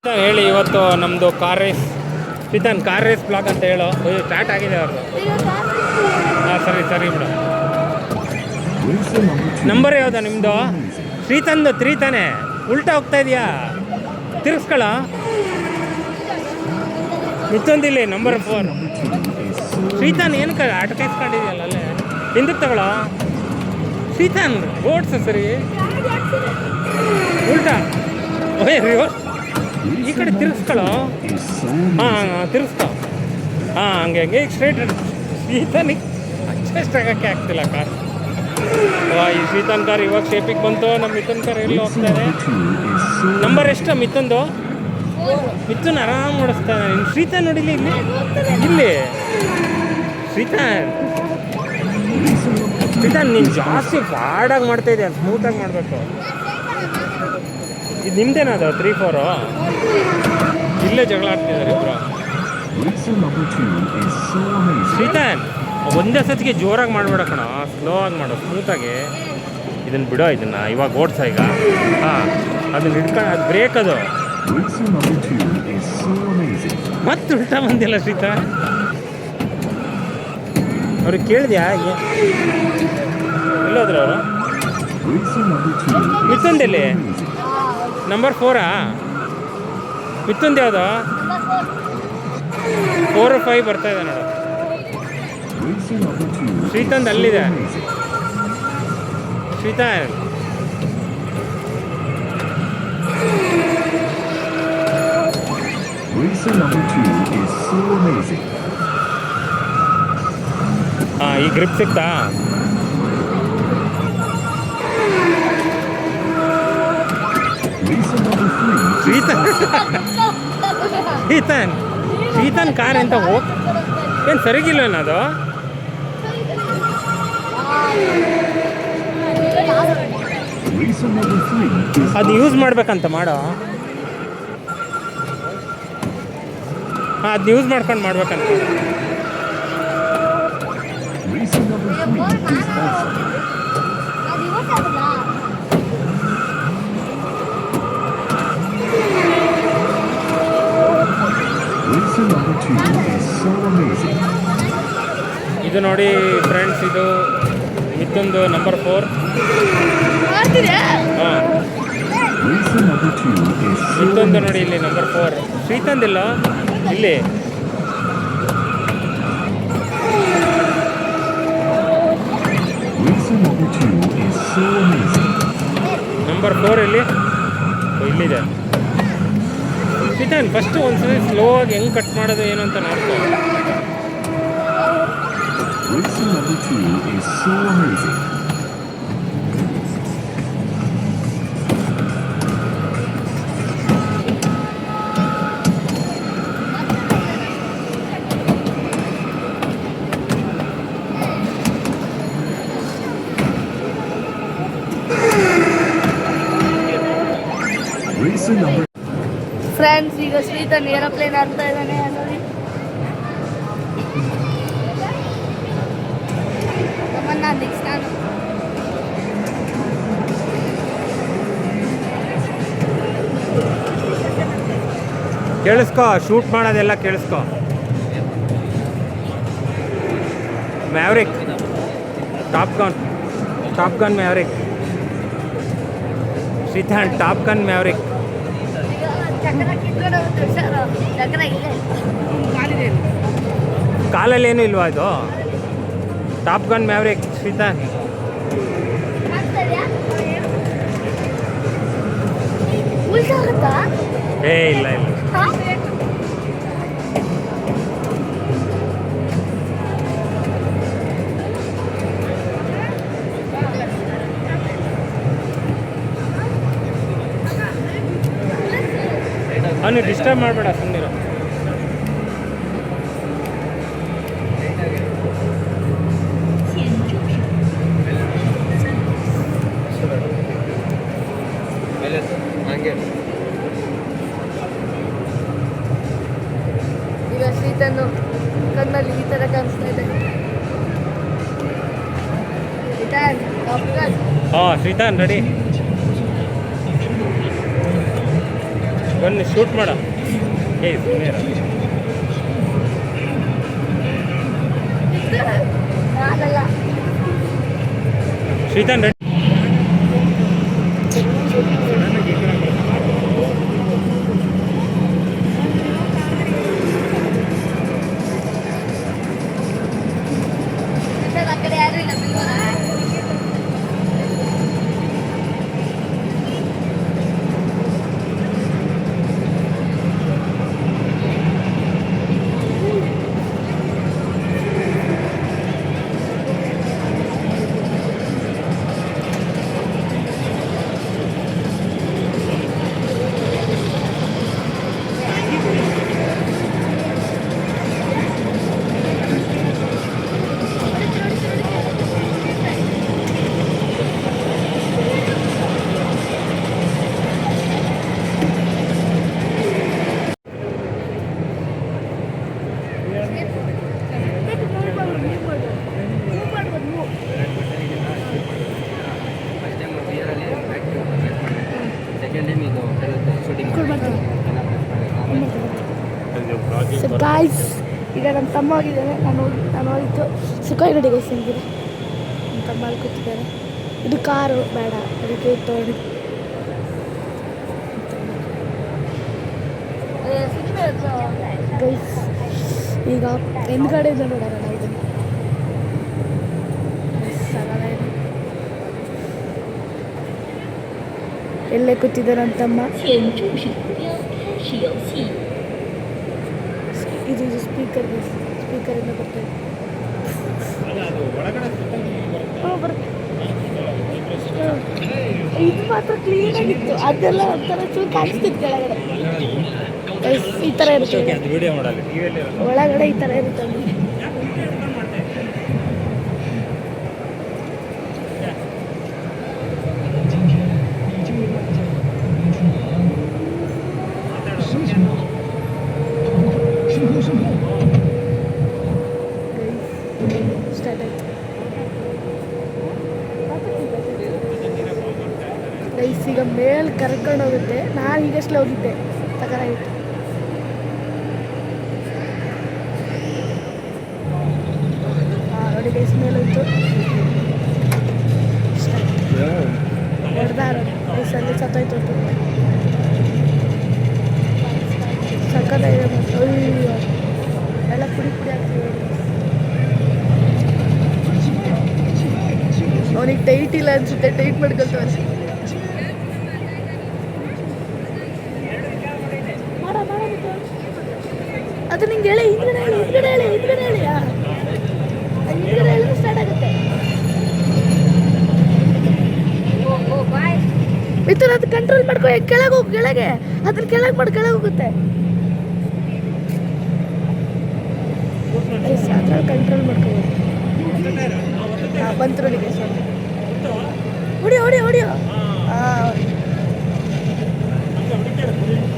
ಹೇಳಿ ಇವತ್ತು ನಮ್ಮದು car race Srithan car race blog ಅಂತ ಹೇಳೋ ಸ್ಟಾರ್ಟ್ ಆಗಿದೆ ಅವ್ರದ್ದು. ಹಾಂ ಸರಿ ಬಿಡು. ನಂಬರ್ ಯಾವ್ದಾ ನಿಮ್ಮದು? ಶ್ರೀತಂದು 3 ತಾನೆ, ಉಲ್ಟಾ ಹೋಗ್ತಾ ಇದೆಯಾ? ತಿರ್ಸ್ಕೊಳ್ಳೋ. ಮಿತ್ತೊಂದಿಲ್ಲಿ ನಂಬರ್ 4. ಶ್ರೀತನ್ ಏನಕ್ಕೆ ಅಟಕಾಯಿಸ್ಕೊಂಡಿದೆಯಲ್ಲ ಅಲ್ಲೇ, ಹಿಂದಕ್ಕೆ ತಗೊಳ್ಳೋ. ಶ್ರೀತನ್ ಓಡ್ಸು ಸರಿ, ಉಲ್ಟಾ ರಿವರ್ಸ್ ಈ ಕಡೆ ತಿರ್ಸ್ಕೊಳ್ಳೋ. ಹಾಂ ತಿರ್ಸ್ಕೊ. ಹಾಂ ಹಂಗೆ ಈಗ ಸ್ಟ್ರೈಟ್. ಶ್ರೀತನಿಗೆ ಅಡ್ಜಸ್ಟ್ ಆಗೋಕ್ಕೆ ಆಗ್ತಿಲ್ಲ ಕಾರ್. ಈ ಶ್ರೀತನ್ ಕಾರ್ ಇವಾಗ ಶೇಪಿಗೆ ಬಂತು. ನಮ್ಮ ಮಿಥುನ್ ಕಾರ್ ಎಲ್ಲಿ ಹೋಗ್ತಾನೆ? ನಂಬರ್ ಎಷ್ಟು ಮಿಥುನ್ದು? ಮಿಥುನ್ ಆರಾಮ್ ಓಡಿಸ್ತಾನೆ. ಇನ್ನು ಶ್ರೀತನ್ ನೋಡಿಲಿ ಇಲ್ಲಿ ಶ್ರೀತನ್ ನೀನು ಜಾಸ್ತಿ ಫಾಡಾಗಿ ಮಾಡ್ತಾಯಿದ್ದೆ, ಸ್ಮೂತಾಗಿ ಮಾಡಬೇಕು. ಇದು ನಿಮ್ದೇನದು 3-4? ಇಲ್ಲೇ ಜಗಳ ಆಡ್ತಿದ್ದಾರೆ ಇಬ್ಬರು. ಶ್ರೀತನ್ ಒಂದೇ ಸತಿಗೆ ಜೋರಾಗಿ ಮಾಡಬೇಡ ಕಣ, ಸ್ಲೋ ಆಗಿ ಮಾಡು, ಸ್ಮೂತಾಗಿ. ಇದನ್ನು ಬಿಡೋ, ಇದನ್ನು ಇವಾಗ ಓಡ್ಸ ಈಗ. ಹಾಂ ಅದನ್ನ ಹಿಡ್ಕೊಂಡು, ಅದು ಬ್ರೇಕ್ ಅದು. ಮತ್ತೆ ಉಲ್ಟಾ ಬಂದಿಲ್ಲ ಶ್ರೀತನ್. ಅವ್ರಿಗೆ ಕೇಳಿದ್ಯಾ ಎಲ್ಲೋದ್ರು ಅವರು? ಮಿಥುನ್ದಲ್ಲಿ ನಂಬರ್ 4ಆ? ಮಿಥುನ್ದು ಯಾವುದು? 4 or 5 ಬರ್ತಾ ಇದೆ ನೋಡು. ಶ್ರೀತಂದ್ ಅಲ್ಲಿದೆ. ಶ್ರೀತನ್ ಹಾಂ ಈ ಗ್ರಿಪ್ ಸಿಗ್ತಾ? ಶ್ರೀತನ್ ಕಾರ್ ಅಂತ ಏನು ಸರಿಗಿಲ್ವೇನದು? ಅದು ಯೂಸ್ ಮಾಡ್ಬೇಕಂತ ಮಾಡೋ. ಹಾಂ ಅದನ್ನ ಯೂಸ್ ಮಾಡ್ಕೊಂಡು ಮಾಡ್ಬೇಕಂತ. ಇದು ನೋಡಿ ಫ್ರೆಂಡ್ಸ್, ಇದು ಮಿಥುನ್ದು ನಂಬರ್ 4. ಹಾಂ ಮಿಥುನ್ದು ನೋಡಿ ಇಲ್ಲಿ ನಂಬರ್ 4. ಶ್ರೀತಂದಿಲ್ಲ ಇಲ್ಲಿ. ನಂಬರ್ 4 ಇಲ್ಲಿದೆ. ಶ್ರೀತನ್ ಫಸ್ಟು ಒಂದ್ಸಲ ಸ್ಲೋ ಆಗಿ ಹೆಂಗೆ ಕಟ್ ಮಾಡೋದು ಏನು ಅಂತ ನೋಡ್ಕೊ. ಫ್ರೆಂಡ್ಸ್ ಈಗ ಶ್ರೀತನ್ ಏರೋಪ್ಲೇನ್ ಆಗ್ತಾ ಇದ್ದಾನೆ ನೋಡಿ. ನೆಕ್ಸ್ಟ್ ನಾನು ಕೇಳಿಸ್ಕೊ, ಶೂಟ್ ಮಾಡೋದೆಲ್ಲ ಕೇಳಿಸ್ಕೊ. Maverick, Top Gun Maverick. Srithan Top Gun Maverick. ಕಾಲಲ್ಲಿ ಏನು ಇಲ್ವಾ ಇದು? Top Gun Maverick Srithan. ಇಲ್ಲ ಅವನು ಡಿಸ್ಟರ್ಬ್ ಮಾಡಬೇಡ, ಸುಮ್ಮನಿರು. ಈಗ ಶ್ರೀತನ್ನು ಕಣ್ಣಲ್ಲಿ ಈ ಥರ ಕಾಣಿಸ್ತಾ ಇದೆ. ಹಾಂ ಶ್ರೀತನ್ ರೆಡಿ. ಬನ್ನಿ ಶೂಟ್ ಮಾಡ. ಏಯ್ ಸುಮ್ಮನೆ ಆಗಲ್ಲ. ಶ್ರೀತಾನ್ ರೆಡಿ. ಸರ್, ಆ ಕಡೆ ಯಾರು ಇಲ್ಲ ಬಿಲ್ವರ? ಸೊ ಗಾಯ್ಸ್, ಈಗ ನಮ್ಮ ತಮ್ಮ ಹೋಗಿದ್ದಾನೆ, ನಾನು ಹೋಗಿದ್ದು ಸುಖಾಯಿಗಡಿ ಗೈಸ್. ಹೆಂಗಿದೆ ನಮ್ಮ ತಮ್ಮ ಅಲ್ಲಿ ಕೂತಿದ್ದಾರೆ. ಇದು ಕಾರು ಬೇಡ, ಅದಕ್ಕೆ ತಗೊಂಡು ಗೈಸ್. ಈಗ ಹಿಂದ್ಗಡೆಯಿಂದ ನೋಡೋಣ ನಾವು ಇದನ್ನು. ಎಲ್ಲೇ ಕೂತಿದ್ದಾರೆ ನಮ್ಮ ತಮ್ಮ. ಇದು ಸ್ಪೀಕರಿಂದ ಬರ್ತದೆ. ಇದು ಮಾತ್ರ ಕ್ಲೀನ್ ಆಗಿತ್ತು, ಅದೆಲ್ಲ ಒಂಥರ ಚೂರು ಕಾಣಿಸ್ತಿತ್ತು ಕೆಳಗಡೆ. ಈ ಥರ ಇರುತ್ತೆ ಒಳಗಡೆ, ಈ ಥರ ಇರುತ್ತೆ. ಗೈಸ್, ಈಗ ಮೇಲೆ ಕರ್ಕೊಂಡು ಹೋಗುತ್ತೆ. ನಾನು ಈಗಷ್ಟೇ ಹೋಗಿದ್ದೆ, ತಕರಾಗಿತ್ತು. ನೋಡಿ ಗೈಸ್, ಮೇಲೆ ಹೋಯ್ತು. ಹೊಡೆದಾರ ಗೈಸಲ್ಲಿ ಸತ್ತೋಯ್ತು. ಸಕ್ಕತ್ತಾಗಿದೆ ಮತ್ತು ಅಯ್ಯೋ ಎಲ್ಲ ಪುಡಿ ಆಗ್ತೀವಿ. ಅವನಿಗೆ ಟೈಟ್ ಇಲ್ಲ ಅನ್ಸುತ್ತೆ, ಟೈಟ್ ಮಾಡ್ಕೊಳ್ತಾವೆ. ಅದು ನಿಂಗೆ ಹೇಳಿ, ಹಿಂದ್ಗಡೆ ಹೇಳಿದ್ರೆ ಸ್ಟಾರ್ಟ್ ಆಗುತ್ತೆ. ಮಿಥುನ್, ಅದು ಕಂಟ್ರೋಲ್ ಮಾಡ್ಕೊ. ಕೆಳಗೆ ಹೋಗು, ಕೆಳಗೆ ಅದನ್ನ ಕೆಳಗೆ ಮಾಡಿ ಕೆಳಗೆ ಹೋಗುತ್ತೆ. ಅದ್ರಲ್ಲಿ ಕಂಟ್ರೋಲ್ ಮಾಡ್ಕೊ. ಬಂತು ನೋಡಿ ಗೈಸ್, ಹೊಡಿಯೋ.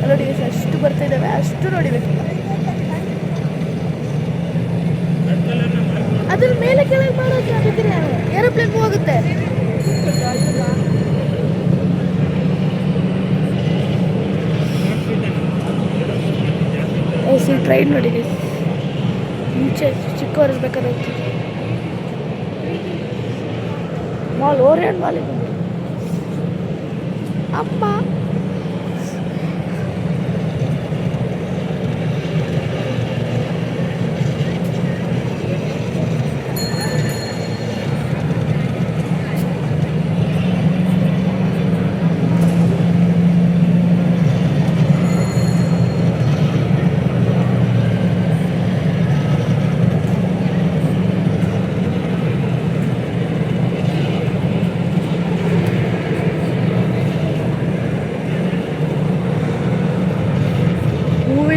ನೋಡಿ ಗೈಸ್, ಅಷ್ಟು ಬರ್ತಾ ಇದ್ದಾವೆ, ಅಷ್ಟು ನೋಡಿಬೇಕು. ಅದ್ರ ಮೇಲೆ ಕೆಳಗೆ ಮಾಡೋದ್ರೆ ಏರೋಪ್ಲೇನ್ ಹೋಗುತ್ತೆ. ಟ್ರೈನ್ ನೋಡಿ ಗೈಸ್, ಮುಂಚೆ ಚಿಕ್ಕವರಿರ್ಬೇಕಾದ್ರೆ ಮಾಲ್, ಓರಿಯಂಟ್ ಮಾಲ್ ಇದೆ ಅಪ್ಪ.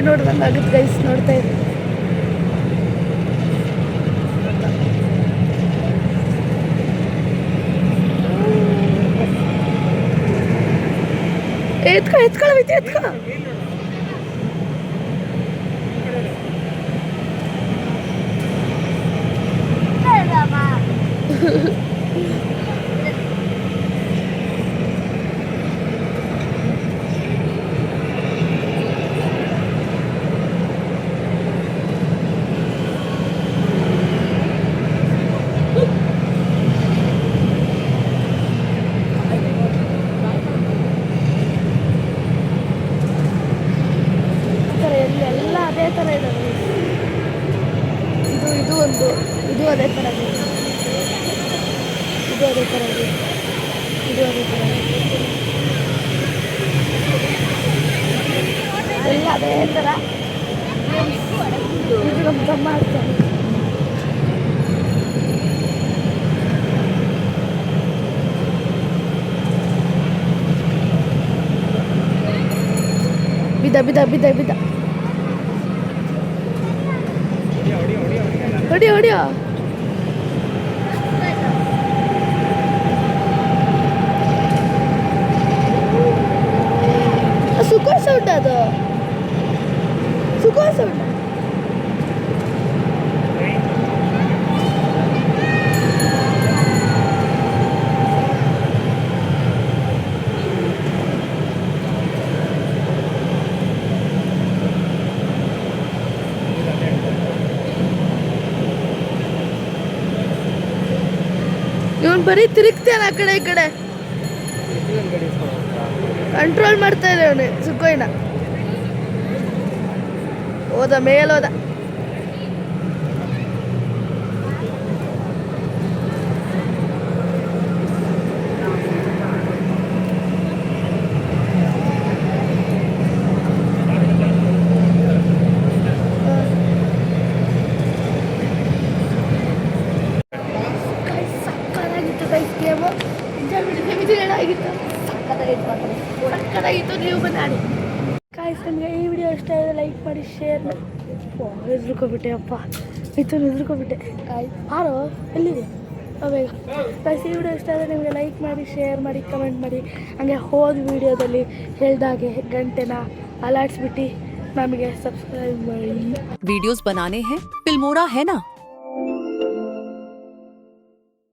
ನೋಡ್ದಂಗೆ ಆಗುತ್ತೆ ಗೈಸ್, ನೋಡ್ತಾ ಇರಿ. ಎತ್ಕೊಳ್ಳ ಥರ ಇದ್ದಾವೆ. ಇದು ಒಂದು ಇದು ಅದೇ ಥರ ಇದೆ. ಇದು ಅದೇ ಥರ ಇದೆ. ಇದು ಅದೇ ಥರ ಇದೆ. ಎಲ್ಲ ಅದೇ ಥರ. ಇದು ನಮ್ಮ ತಮ್ಮ ಆಗ್ತಾನೆ. ಬಿದ್ದ ಬಿದ್ದ ಬಿದ್ದ ಬಿದ್ದ. ಹೊಡಿಯೋ ಹೊಡಿಯೋ. ಸುಖ ಸೌಂಡ್ ಅದು. ಸುಖ ಸೌಂಡ್. ಇವನು ಬರೀ ತಿರುಗ್ತಾನೆ ಆ ಕಡೆ ಈ ಕಡೆ. ಕಂಟ್ರೋಲ್ ಮಾಡ್ತಾ ಇದೆ ಅವನು ಸುಖೋಯ್ನ. ಹೋದ ಮೇಲೋದ. ಗೇಮು ಆಗಿತ್ತು. ಸಕ್ಕತ್ತಾಗಿತ್ತು. ನೀವು ಬಂದಾಡಿ ಕಾಯ್ಸ್. ನಿಮಗೆ ಈ ವಿಡಿಯೋ ಇಷ್ಟ ಆಗಿದೆ ಲೈಕ್ ಮಾಡಿ, ಶೇರ್ ಮಾಡಿ. ಹೆದ್ರುಕೊಬಿಟ್ಟೆ ಅಪ್ಪ, ಹೆದ್ರುಕೊಬಿಟ್ಟೆ. ಯಾರು ಎಲ್ಲಿದೆ ಬೇಗ ಕಾಯ್ಸ್. ಈ ವಿಡಿಯೋ ಇಷ್ಟ ಆದರೆ ನಿಮಗೆ ಲೈಕ್ ಮಾಡಿ, ಶೇರ್ ಮಾಡಿ, ಕಮೆಂಟ್ ಮಾಡಿ. ಹಾಗೆ ಹೋದ ವಿಡಿಯೋದಲ್ಲಿ ಹೇಳ್ದಾಗೆ ಗಂಟೆನ ಅಲಾಡ್ಸ್ಬಿಟ್ಟು ನಮಗೆ ಸಬ್ಸ್ಕ್ರೈಬ್ ಮಾಡಿ. वीडियोस बनाने हैं फिल्मोरा है ना।